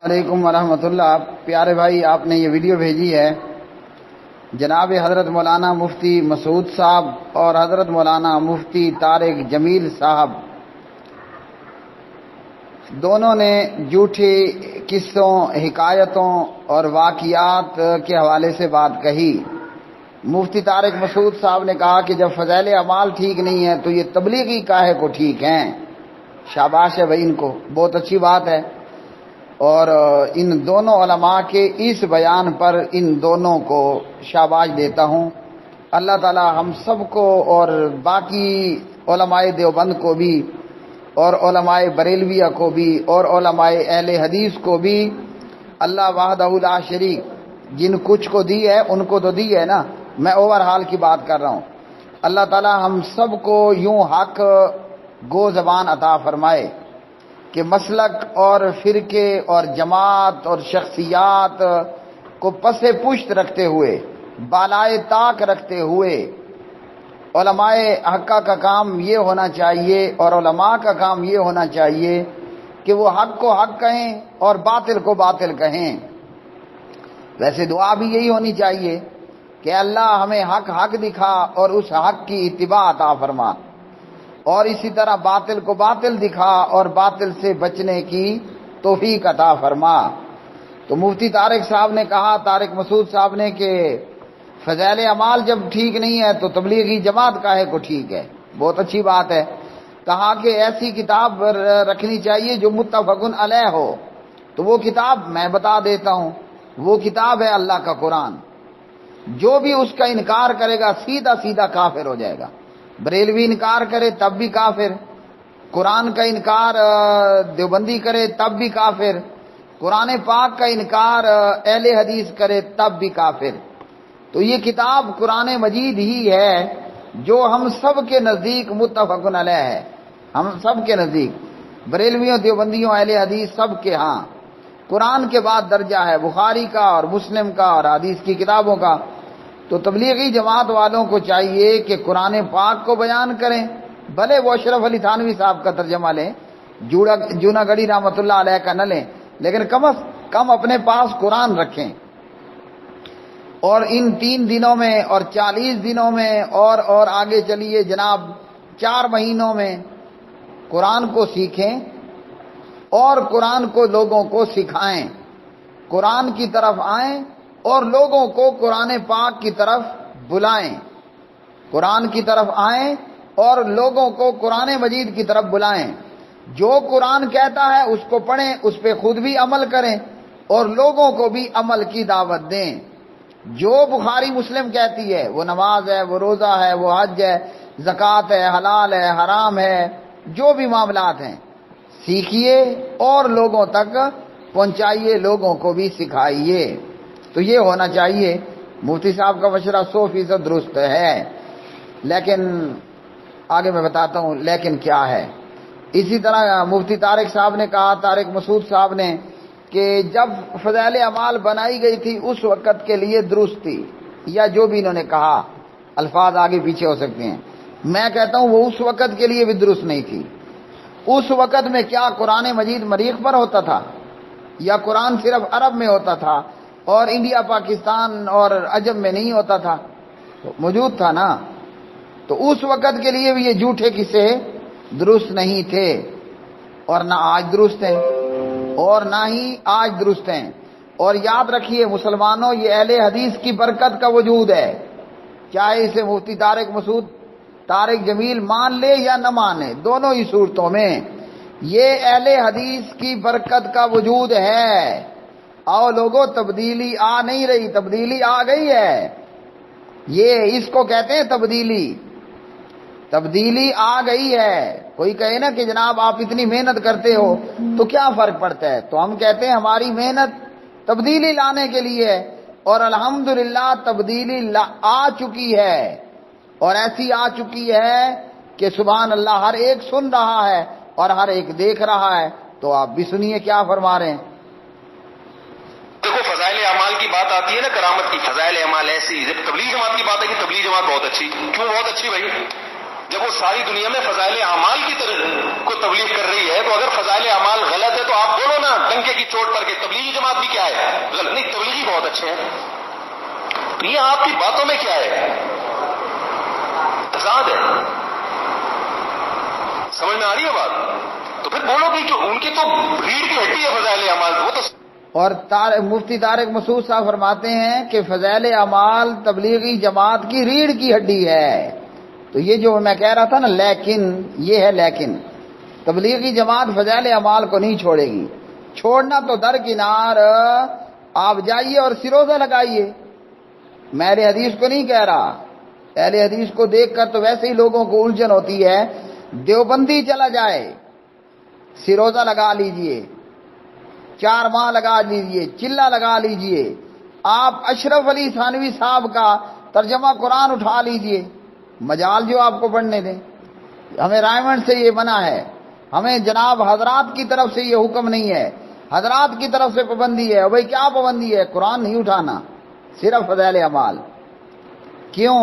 علیکم ورحمۃ اللہ۔ پیارے بھائی، آپ نے یہ ویڈیو بھیجی ہے، جناب حضرت مولانا مفتی مسعود صاحب اور حضرت مولانا مفتی طارق جمیل صاحب دونوں نے جھوٹی قصوں، حکایتوں اور واقعات کے حوالے سے بات کہی۔ مفتی طارق مسعود صاحب نے کہا کہ جب فضائل اعمال ٹھیک نہیں ہے تو یہ تبلیغی کاہے کو ٹھیک ہیں۔ شاباش ہے بھائی، ان کو بہت اچھی بات ہے، اور ان دونوں علماء کے اس بیان پر ان دونوں کو شاباش دیتا ہوں۔ اللہ تعالی ہم سب کو اور باقی علماء دیوبند کو بھی اور علماء بریلویہ کو بھی اور علماء اہل حدیث کو بھی اللہ وحدہ لا شریک جن کچھ کو دی ہے ان کو تو دی ہے نا، میں اوور حال کی بات کر رہا ہوں۔ اللہ تعالی ہم سب کو یوں حق گو زبان عطا فرمائے کہ مسلک اور فرقے اور جماعت اور شخصیات کو پس پشت رکھتے ہوئے، بالائے طاق رکھتے ہوئے، علماء حقہ کا کام یہ ہونا چاہیے اور علماء کا کام یہ ہونا چاہیے کہ وہ حق کو حق کہیں اور باطل کو باطل کہیں۔ ویسے دعا بھی یہی ہونی چاہیے کہ اللہ ہمیں حق حق دکھا اور اس حق کی اتباع عطا فرما، اور اسی طرح باطل کو باطل دکھا اور باطل سے بچنے کی توفیق عطا فرما۔ تو مفتی طارق صاحب نے کہا، طارق مسعود صاحب نے، کہ فضائل اعمال جب ٹھیک نہیں ہے تو تبلیغی جماعت کاہے کو ٹھیک ہے۔ بہت اچھی بات ہے۔ کہا کہ ایسی کتاب رکھنی چاہیے جو متفق علیہ ہو، تو وہ کتاب میں بتا دیتا ہوں، وہ کتاب ہے اللہ کا قرآن۔ جو بھی اس کا انکار کرے گا سیدھا سیدھا کافر ہو جائے گا۔ بریلوی انکار کرے تب بھی کافر، قرآن کا انکار دیوبندی کرے تب بھی کافر، قرآن پاک کا انکار اہل حدیث کرے تب بھی کافر۔ تو یہ کتاب قرآن مجید ہی ہے جو ہم سب کے نزدیک متفق علیہ ہے، ہم سب کے نزدیک، بریلویوں، دیوبندیوں، اہل حدیث سب کے ہاں قرآن کے بعد درجہ ہے بخاری کا اور مسلم کا اور حدیث کی کتابوں کا۔ تو تبلیغی جماعت والوں کو چاہیے کہ قرآن پاک کو بیان کریں، بھلے وہ اشرف علی تھانوی صاحب کا ترجمہ لیں، جونا گڑھی رحمۃ اللہ علیہ کا نہ لیں، لیکن کم از کم اپنے پاس قرآن رکھیں، اور ان 3 دنوں میں اور 40 دنوں میں اور آگے چلیے جناب 4 مہینوں میں قرآن کو سیکھیں اور قرآن کو لوگوں کو سکھائیں، قرآن کی طرف آئیں اور لوگوں کو قرآن پاک کی طرف بلائیں، قرآن کی طرف آئیں اور لوگوں کو قرآن مجید کی طرف بلائیں۔ جو قرآن کہتا ہے اس کو پڑھیں، اس پہ خود بھی عمل کریں اور لوگوں کو بھی عمل کی دعوت دیں۔ جو بخاری مسلم کہتی ہے، وہ نماز ہے، وہ روزہ ہے، وہ حج ہے، زکوٰۃ ہے، حلال ہے، حرام ہے، جو بھی معاملات ہیں سیکھیے اور لوگوں تک پہنچائیے، لوگوں کو بھی سکھائیے۔ تو یہ ہونا چاہیے۔ مفتی صاحب کا مشورہ 100% درست ہے، لیکن آگے میں بتاتا ہوں لیکن کیا ہے۔ اسی طرح مفتی طارق صاحب نے کہا، طارق مسعود صاحب نے، کہ جب فضائل اعمال بنائی گئی تھی اس وقت کے لیے درست تھی، یا جو بھی انہوں نے کہا، الفاظ آگے پیچھے ہو سکتے ہیں، میں کہتا ہوں وہ اس وقت کے لیے بھی درست نہیں تھی۔ اس وقت میں کیا قرآن مجید مریخ پر ہوتا تھا، یا قرآن صرف عرب میں ہوتا تھا اور انڈیا پاکستان اور عجم میں نہیں ہوتا تھا؟ موجود تھا نا۔ تو اس وقت کے لیے بھی یہ جھوٹے قصے درست نہیں تھے، اور نہ آج درست ہیں، اور نہ ہی آج درست ہیں۔ اور یاد رکھیے مسلمانوں، یہ اہل حدیث کی برکت کا وجود ہے، چاہے اسے مفتی طارق مسعود، طارق جمیل مان لے یا نہ مانے، دونوں ہی صورتوں میں یہ اہل حدیث کی برکت کا وجود ہے۔ آؤ لوگوں، تبدیلی آ نہیں رہی، تبدیلی آ گئی ہے۔ یہ اس کو کہتے ہیں تبدیلی، تبدیلی آ گئی ہے۔ کوئی کہے نا کہ جناب آپ اتنی محنت کرتے ہو تو کیا فرق پڑتا ہے، تو ہم کہتے ہیں ہماری محنت تبدیلی لانے کے لیے ہے، اور الحمدللہ تبدیلی آ چکی ہے، اور ایسی آ چکی ہے کہ سبحان اللہ ہر ایک سن رہا ہے اور ہر ایک دیکھ رہا ہے۔ تو آپ بھی سنیے کیا فرما رہے ہیں۔ دیکھو فضائل اعمال کی بات آتی ہے نا، کرامت کی، فضائل اعمال ایسی، جب تبلیغ جماعت کی بات ہے کہ تبلیغ جماعت بہت اچھی، کیوں بہت اچھی بھائی؟ جب وہ ساری دنیا میں فضائل اعمال کی کو تبلیغ کر رہی ہے، تو اگر فضائل اعمال غلط ہے تو آپ بولو نا ڈنکے کی چوٹ پر کہ تبلیغی جماعت بھی کیا ہے غلط، نہیں تبلیغی بہت اچھے ہیں. تو یہ آپ کی باتوں میں کیا ہے؟ تضاد ہے. سمجھ میں آ رہی ہے بات؟ تو پھر بولو کہ جو ان کی تو ریڑھ کی ہڈی ہے فضائل اعمال، وہ تو. اور مفتی طارق مسعود صاحب فرماتے ہیں کہ فضائل اعمال تبلیغی جماعت کی ریڑھ کی ہڈی ہے. تو یہ جو میں کہہ رہا تھا نا لیکن، یہ ہے لیکن تبلیغی جماعت فضائل اعمال کو نہیں چھوڑے گی. چھوڑنا تو درکنار، آپ جائیے اور سروزہ لگائیے. میں اہل حدیث کو نہیں کہہ رہا، اہل حدیث کو دیکھ کر تو ویسے ہی لوگوں کو الجھن ہوتی ہے. دیوبندی چلا جائے، سروزہ لگا لیجئے، 4 ماہ لگا لیجئے، چلہ لگا لیجئے. آپ اشرف علی تھانوی صاحب کا ترجمہ قرآن اٹھا لیجئے، مجال جو آپ کو پڑھنے دیں. ہمیں رائمنڈ سے یہ منع ہے، ہمیں جناب حضرات کی طرف سے یہ حکم نہیں ہے، حضرات کی طرف سے پابندی ہے. بھائی کیا پابندی ہے؟ قرآن نہیں اٹھانا، صرف فضائل اعمال. کیوں؟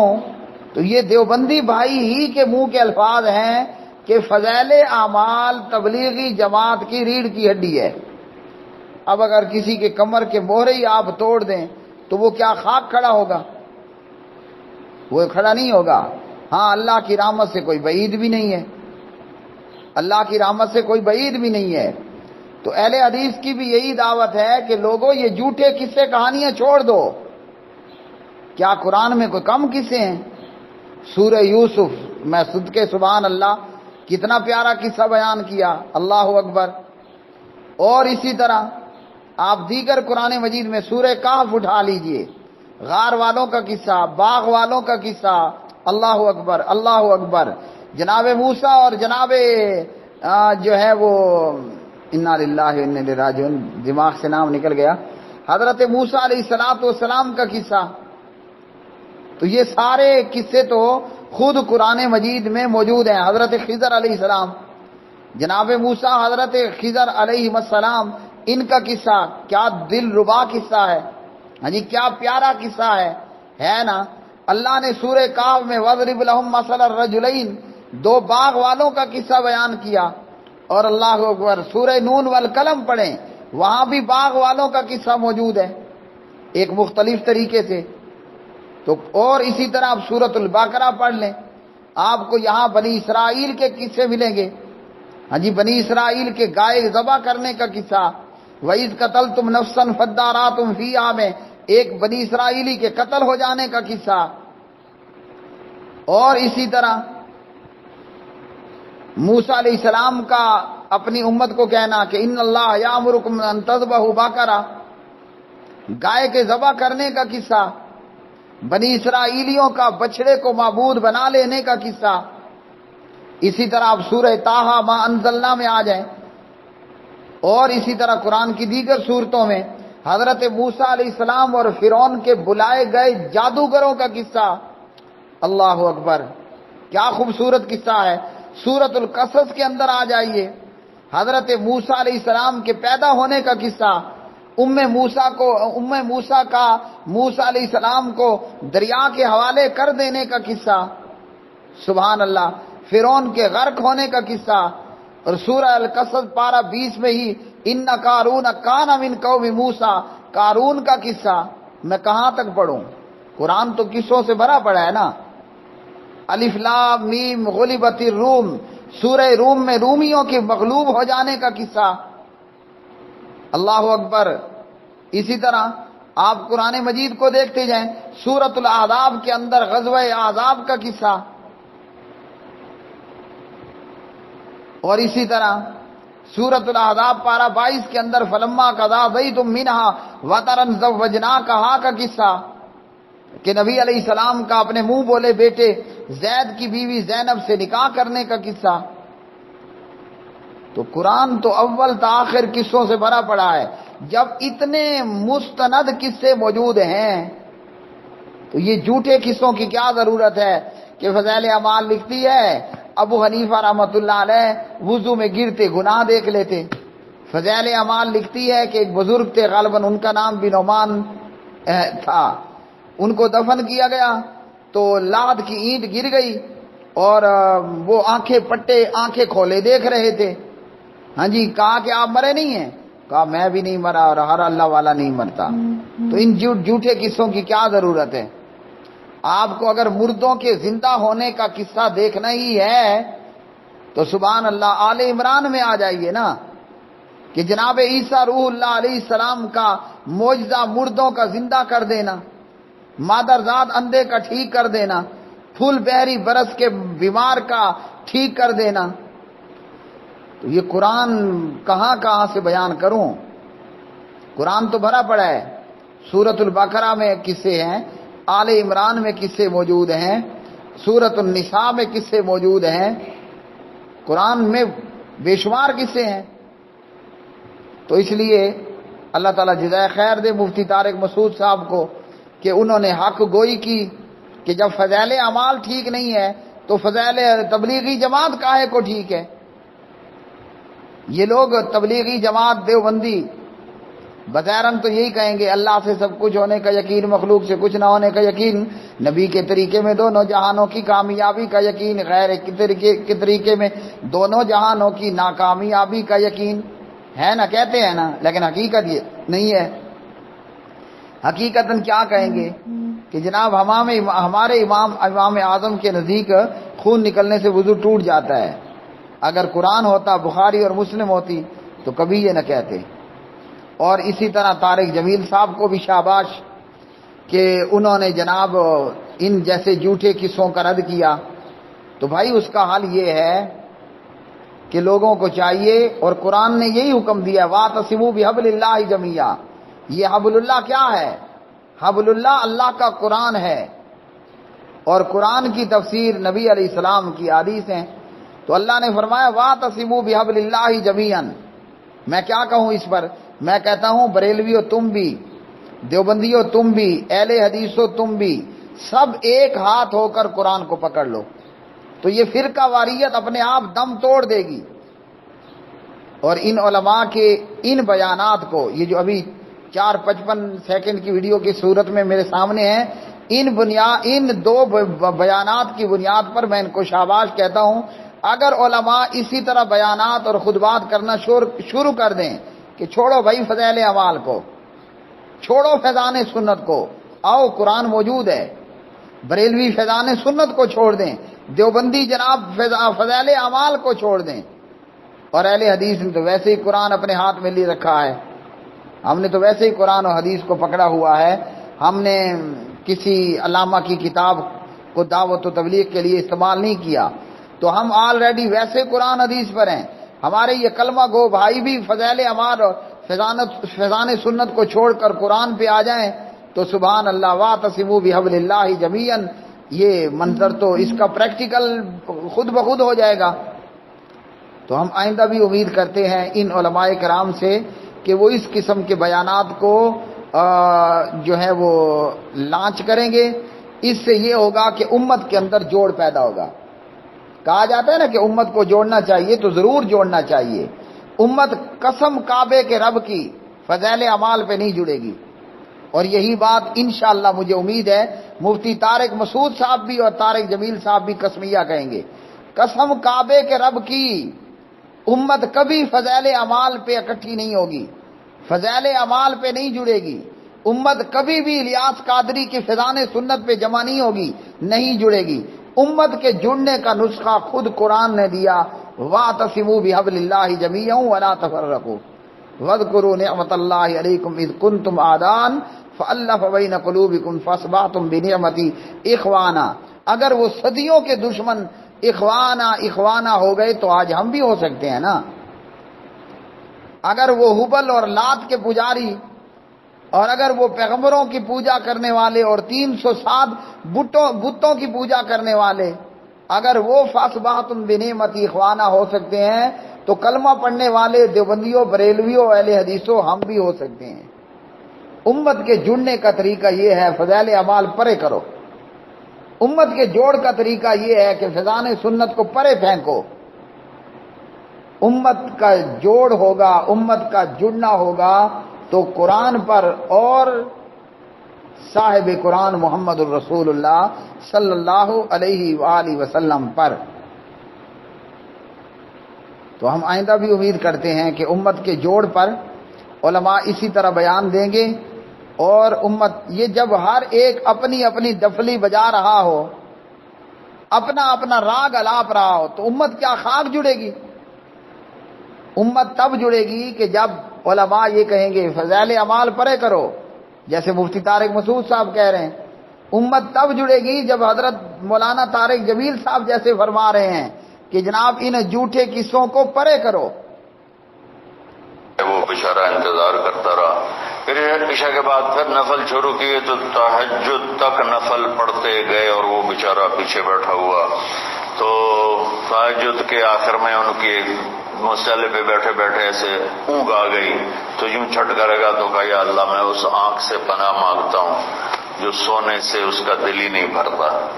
تو یہ دیوبندی بھائی ہی کے منہ کے الفاظ ہیں کہ فضائل اعمال تبلیغی جماعت کی ریڑھ کی ہڈی ہے. اب اگر کسی کے کمر کے مہرے ہی آپ توڑ دیں تو وہ کیا خاک کھڑا ہوگا؟ وہ کھڑا نہیں ہوگا. ہاں، اللہ کی رحمت سے کوئی بعید بھی نہیں ہے، اللہ کی رحمت سے کوئی بعید بھی نہیں ہے. تو اہل حدیث کی بھی یہی دعوت ہے کہ لوگوں یہ جھوٹے قصے کہانیاں چھوڑ دو. کیا قرآن میں کوئی کم قصے ہیں؟ سورہ یوسف میں صدقے سبحان اللہ کتنا پیارا قصہ بیان کیا، اللہ اکبر. اور اسی طرح آپ دیگر قرآن مجید میں سورہ کہف اٹھا لیجئے، غار والوں کا قصہ، باغ والوں کا قصہ، اللہ اکبر اللہ اکبر. جناب موسیٰ اور جناب جو ہے وہ انا للہ و انا الیہ راجعون، دماغ سے نام نکل گیا، حضرت موسیٰ علیہ السلام کا قصہ. تو یہ سارے قصے تو خود قرآن مجید میں موجود ہیں. حضرت خضر علیہ السلام، جناب موسیٰ، حضرت خضر علیہ السلام، ان کا قصہ کیا دل ربا قصہ ہے، ہاں جی، کیا پیارا قصہ ہے نا. اللہ نے سورہ کہف میں وَاضْرِبْ لَهُم مَثَلَ الرَّجُلَيْنِ 2 باغ والوں کا قصہ بیان کیا. اور اللہ اکبر سورہ نون والقلم پڑھیں، وہاں بھی باغ والوں کا قصہ موجود ہے ایک مختلف طریقے سے. تو اور اسی طرح آپ سورۃ البقرہ پڑھ لیں، آپ کو یہاں بنی اسرائیل کے قصے ملیں گے. ہاں جی، بنی اسرائیل کے گائے ذبح کرنے کا قصہ، وَإِذْ قَتَلْتُمْ نَفْسًا فَادَّارَأْتُمْ فِيهَا میں ایک بنی اسرائیلی کے قتل ہو جانے کا قصہ. اور اسی طرح موسیٰ علیہ السلام کا اپنی امت کو کہنا کہ ان اللہ یامرکم ان تذبحوا بقرہ، گائے کے ذبح کرنے کا قصہ، بنی اسرائیلیوں کا بچڑے کو معبود بنا لینے کا قصہ. اسی طرح آپ سورہ طٰہٰ ما انزلنا میں آ جائیں، اور اسی طرح قرآن کی دیگر صورتوں میں حضرت موسیٰ علیہ السلام اور فرعون کے بلائے گئے جادوگروں کا قصہ. اللہ اکبر، کیا خوبصورت قصہ ہے. سورۃ القصص کے اندر آ جائیے، حضرت موسیٰ علیہ السلام کے پیدا ہونے کا قصہ، ام موسیٰ کا موسیٰ علیہ السلام کو دریا کے حوالے کر دینے کا قصہ، سبحان اللہ، فرعون کے غرق ہونے کا قصہ. اور سورہ القصص پارہ 20 میں ہی ان قارون کان من قوم موسیٰ، قارون کا قصہ. میں کہاں تک پڑھوں؟ قرآن تو قصوں سے بھرا پڑا ہے نا. الف لام میم غلبت الروم، سورہ روم میں رومیوں کے مغلوب ہو جانے کا قصہ. اللہ اکبر. اسی طرح آپ قرآن مجید کو دیکھتے جائیں، سورۃ الاحزاب کے اندر غزوہ احزاب کا قصہ. اور اسی طرح سورۃ الاحزاب پارہ 22 کے اندر فلما قضا زید منہا وطرا زوجناکہا کا قصہ، کہ نبی علیہ السلام کا اپنے منہ بولے بیٹے زید کی بیوی زینب سے نکاح کرنے کا قصہ. تو قرآن تو اول تا آخر قصوں سے بھرا پڑا ہے. جب اتنے مستند قصے موجود ہیں تو یہ جھوٹے قصوں کی کیا ضرورت ہے کہ فضائل اعمال لکھتی ہے ابو حنیفہ رحمۃ اللہ علیہ وضو میں گرتے گناہ دیکھ لیتے. فضائل اعمال لکھتی ہے کہ ایک بزرگ تھے، غالباً ان کا نام بھی نعمان تھا، ان کو دفن کیا گیا تو لاد کی اینٹ گر گئی اور وہ آنکھیں پٹے آنکھیں کھولے دیکھ رہے تھے. ہاں جی, کہا کہ آپ مرے نہیں ہیں؟ کہا میں بھی نہیں مرا اور ہر اللہ والا نہیں مرتا. تو ان جھوٹے قصوں کی کیا ضرورت ہے؟ آپ کو اگر مردوں کے زندہ ہونے کا قصہ دیکھنا ہی ہے تو سبحان اللہ آل عمران میں آ جائیے نا, کہ جناب عیسیٰ روح اللہ علیہ السلام کا معجزہ مردوں کا زندہ کر دینا, مادرزاد اندھے کا ٹھیک کر دینا, پھول بحری برس کے بیمار کا ٹھیک کر دینا. تو یہ قرآن کہاں کہاں سے بیان کروں؟ قرآن تو بھرا پڑا ہے. سورۃ البقرہ میں قصے ہیں, آل عمران میں قصے موجود ہیں, سورۃ النساء میں قصے موجود ہیں, قرآن میں بے شمار قصے ہیں. تو اس لیے اللہ تعالیٰ جزائے خیر دے مفتی طارق مسعود صاحب کو کہ انہوں نے حق گوئی کی کہ جب فضائل اعمال ٹھیک نہیں ہے تو فضائل تبلیغی جماعت کاہے کو ٹھیک ہے. یہ لوگ تبلیغی جماعت دیوبندی بظاہراً تو یہی کہیں گے اللہ سے سب کچھ ہونے کا یقین, مخلوق سے کچھ نہ ہونے کا یقین, نبی کے طریقے میں دونوں جہانوں کی کامیابی کا یقین, غیر کے طریقے میں دونوں جہانوں کی ناکامیابی کا یقین ہے نا, کہتے ہیں نا, لیکن حقیقت یہ نہیں ہے. حقیقتاً کیا کہیں گے کہ جناب ہمارے امام اعظم کے نزدیک خون نکلنے سے وضو ٹوٹ جاتا ہے. اگر قرآن ہوتا, بخاری اور مسلم ہوتی تو کبھی یہ نہ کہتے. اور اسی طرح طارق جمیل صاحب کو بھی شاباش کہ انہوں نے جناب ان جیسے جھوٹے قصوں کا رد کیا. تو بھائی اس کا حل یہ ہے کہ لوگوں کو چاہیے, اور قرآن نے یہی حکم دیا, واعتصموا بحبل اللہ جمیعا. یہ حبل اللہ کیا ہے؟ حبل اللہ اللہ کا قرآن ہے, اور قرآن کی تفسیر نبی علیہ السلام کی حدیث ہیں. تو اللہ نے فرمایا واعتصموا بحبل اللہ جمیعا. میں کیا کہوں اس پر؟ میں کہتا ہوں بریلویو تم بھی, دیوبندیو تم بھی, اہل حدیثو تم بھی, سب ایک ہاتھ ہو کر قرآن کو پکڑ لو تو یہ فرقہ واریت اپنے آپ دم توڑ دے گی. اور ان علماء کے ان بیانات کو, یہ جو ابھی 4-55 سیکنڈ کی ویڈیو کی صورت میں میرے سامنے ہیں, ان دو بیانات کی بنیاد پر میں ان کو شاباش کہتا ہوں. اگر علماء اسی طرح بیانات اور خطبات کرنا شروع کر دیں کہ چھوڑو بھائی فضائل اعمال کو, چھوڑو فیضان سنت کو, آؤ قرآن موجود ہے, بریلوی فیضان سنت کو چھوڑ دیں, دیوبندی جناب فضائل اعمال کو چھوڑ دیں, اور اہل حدیث نے تو ویسے ہی قرآن اپنے ہاتھ میں لی رکھا ہے. ہم نے تو ویسے ہی قرآن اور حدیث کو پکڑا ہوا ہے. ہم نے کسی علامہ کی کتاب کو دعوت و تبلیغ کے لیے استعمال نہیں کیا, تو ہم آلریڈی ویسے قرآن حدیث پر ہیں. ہمارے یہ کلمہ گو بھائی بھی فضائل اعمال اور فیضان سنت کو چھوڑ کر قرآن پہ آ جائیں تو سبحان اللہ, واعتصموا بحبل اللہ جمیعا. یہ منظر تو اس کا پریکٹیکل خود بخود ہو جائے گا. تو ہم آئندہ بھی امید کرتے ہیں ان علماء کرام سے کہ وہ اس قسم کے بیانات کو جو ہے وہ لانچ کریں گے. اس سے یہ ہوگا کہ امت کے اندر جوڑ پیدا ہوگا. کہا جاتا ہے نا کہ امت کو جوڑنا چاہیے, تو ضرور جوڑنا چاہیے. امت قسم کعبے کے رب کی فضائل اعمال پہ نہیں جڑے گی. اور یہی بات انشاءاللہ مجھے امید ہے مفتی طارق مسعود صاحب بھی اور طارق جمیل صاحب بھی قسمیہ کہیں گے. قسم کعبے کے رب کی امت کبھی فضائل اعمال پہ اکٹھی نہیں ہوگی, فضائل اعمال پہ نہیں جڑے گی. امت کبھی بھی الیاس قادری کی فیضان سنت پہ جمع نہیں ہوگی, نہیں جڑے گی. امت کے جڑنے کا نسخہ خود قرآن نے دیا, واعتصموا بحبل اللہ جمیعا ولا تفرقوا واذکروا نعمت اللہ علیکم اذ کنتم اعداء فالف بین قلوبکم فاصبحتم بنعمتی اخوانا. اگر وہ صدیوں کے دشمن اخوانا ہو گئے تو آج ہم بھی ہو سکتے ہیں نا. اگر وہ حبل اور لات کے پجاری, اور اگر وہ پیغمبروں کی پوجا کرنے والے اور 307 بتوں کی پوجا کرنے والے, اگر وہ فاصبحتم بنعمتی اخوانا ہو سکتے ہیں تو کلمہ پڑھنے والے دیوبندیوں, بریلویوں, اہل حدیثوں ہم بھی ہو سکتے ہیں. امت کے جڑنے کا طریقہ یہ ہے فضائل اعمال پرے کرو. امت کے جوڑ کا طریقہ یہ ہے کہ فیضان سنت کو پرے پھینکو. امت کا جوڑ ہوگا, امت کا جڑنا ہوگا تو قرآن پر اور صاحب قرآن محمد الرسول اللہ صلی اللہ علیہ وآلہ وسلم پر۔ تو ہم آئندہ بھی امید کرتے ہیں کہ امت کے جوڑ پر علماء اسی طرح بیان دیں گے، اور امت یہ جب ہر ایک اپنی اپنی ڈفلی بجا رہا ہو، اپنا اپنا راگ الاپ رہا ہو، تو امت کیا خاک جڑے گی؟ امت تب جڑے گی کہ جب علماء یہ کہیں گے فضائل اعمال پڑھے کرو، جیسے مفتی طارق مسعود صاحب کہہ رہے ہیں۔ امت تب جڑے گی جب حضرت مولانا طارق جمیل صاحب جیسے فرما رہے ہیں کہ جناب ان جھوٹے قصوں کو پرے کرو۔ وہ بیچارہ انتظار کرتا رہا، پھر عشاء کے بعد پھر نفل شروع کیے تو تہجد تک نفل پڑھتے گئے اور وہ بیچارہ پیچھے بیٹھا ہوا۔ تو تہجد کے آخر میں ان کی مسئلے پہ بیٹھے بیٹھے ایسے اونگ آ گئی، تو یوں چھٹ کرے گا تو کہا یا اللہ میں اس آنکھ سے پناہ مانگتا ہوں جو سونے سے اس کا دل ہی نہیں بھرتا۔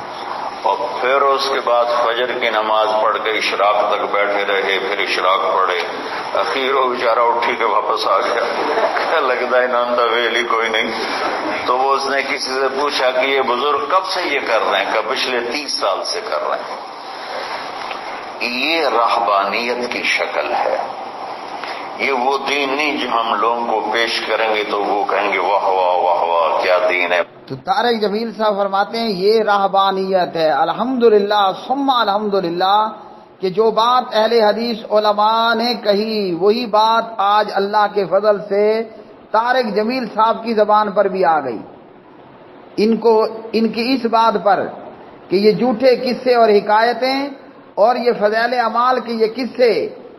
اور پھر اس کے بعد فجر کی نماز پڑھ کے اشراق تک بیٹھے رہے، پھر اشراق پڑھے، اخیر وہ بیچارہ اٹھی کے واپس آ گیا۔ لگتا ہے انہوں نے ویلی کوئی نہیں۔ تو وہ اس نے کسی سے پوچھا کہ یہ بزرگ کب سے یہ کر رہے ہیں؟ کہ پچھلے 30 سال سے کر رہے ہیں۔ یہ رہبانیت کی شکل ہے، یہ وہ دین نہیں جو ہم لوگوں کو پیش کریں گے تو وہ کہیں گے واہ واہ واہ واہ کیا دین ہے۔ تو طارق جمیل صاحب فرماتے ہیں یہ رہبانیت ہے۔ الحمدللہ ثم الحمدللہ کہ جو بات اہل حدیث علماء نے کہی وہی بات آج اللہ کے فضل سے طارق جمیل صاحب کی زبان پر بھی آ گئی۔ ان کی اس بات پر کہ یہ جھوٹے قصے اور حکایتیں اور یہ فضائل اعمال کے یہ قصے،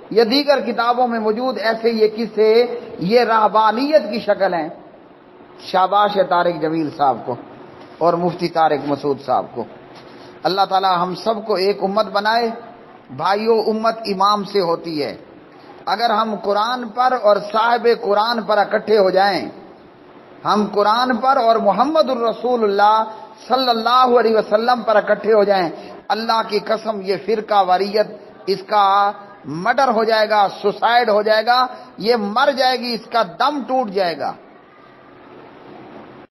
یہ دیگر کتابوں میں موجود ایسے یہ قصے، یہ رہبانیت کی شکل ہیں۔ شاباش ہے طارق جمیل صاحب کو اور مفتی طارق مسعود صاحب کو۔ اللہ تعالی ہم سب کو ایک امت بنائے۔ بھائیو، امت امام سے ہوتی ہے۔ اگر ہم قرآن پر اور صاحب قرآن پر اکٹھے ہو جائیں، ہم قرآن پر اور محمد الرسول اللہ صلی اللہ علیہ وسلم پر اکٹھے ہو جائیں، اللہ کی قسم یہ فرقہ واریت اس کا مرڈر ہو جائے گا، سوسائڈ ہو جائے گا، یہ مر جائے گی، اس کا دم ٹوٹ جائے گا۔